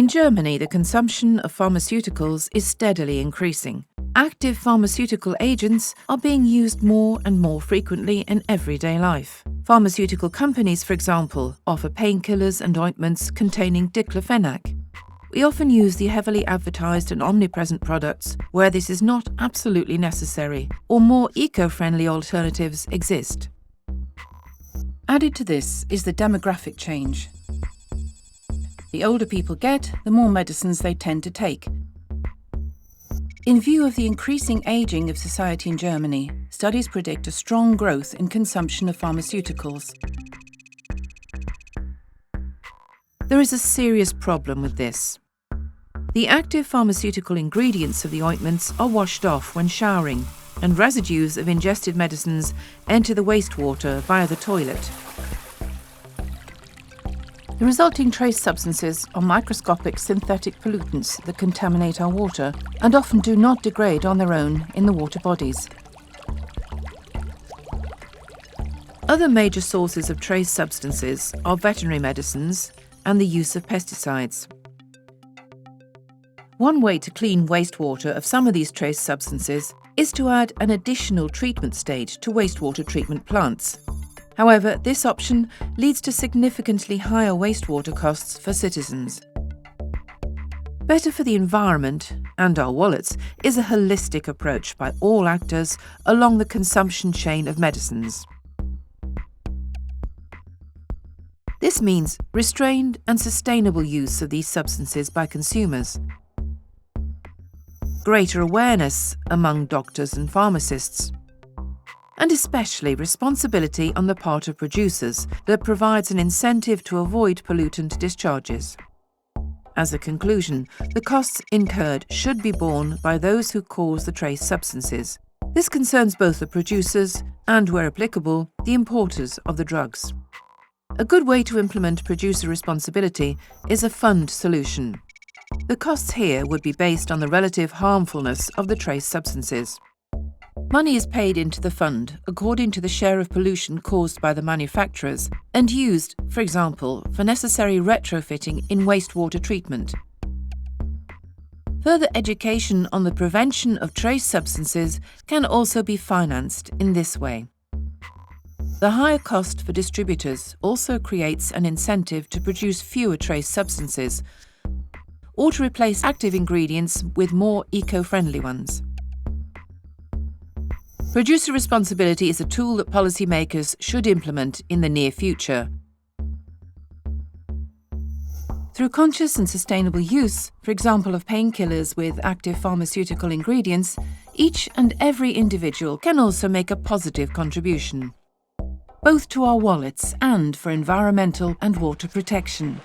In Germany, the consumption of pharmaceuticals is steadily increasing. Active pharmaceutical agents are being used more and more frequently in everyday life. Pharmaceutical companies, for example, offer painkillers and ointments containing diclofenac. We often use the heavily advertised and omnipresent products where this is not absolutely necessary, or more eco-friendly alternatives exist. Added to this is the demographic change. The older people get, the more medicines they tend to take. In view of the increasing aging of society in Germany, studies predict a strong growth in consumption of pharmaceuticals. There is a serious problem with this. The active pharmaceutical ingredients of the ointments are washed off when showering, and residues of ingested medicines enter the wastewater via the toilet. The resulting trace substances are microscopic synthetic pollutants that contaminate our water and often do not degrade on their own in the water bodies. Other major sources of trace substances are veterinary medicines and the use of pesticides. One way to clean wastewater of some of these trace substances is to add an additional treatment stage to wastewater treatment plants. However, this option leads to significantly higher wastewater costs for citizens. Better for the environment and our wallets is a holistic approach by all actors along the consumption chain of medicines. This means restrained and sustainable use of these substances by consumers, greater awareness among doctors and pharmacists, and especially responsibility on the part of producers that provides an incentive to avoid pollutant discharges. As a conclusion, the costs incurred should be borne by those who cause the trace substances. This concerns both the producers and, where applicable, the importers of the drugs. A good way to implement producer responsibility is a fund solution. The costs here would be based on the relative harmfulness of the trace substances. Money is paid into the fund according to the share of pollution caused by the manufacturers and used, for example, for necessary retrofitting in wastewater treatment. Further education on the prevention of trace substances can also be financed in this way. The higher cost for distributors also creates an incentive to produce fewer trace substances or to replace active ingredients with more eco-friendly ones. Producer responsibility is a tool that policymakers should implement in the near future. Through conscious and sustainable use, for example of painkillers with active pharmaceutical ingredients, each and every individual can also make a positive contribution, both to our wallets and for environmental and water protection.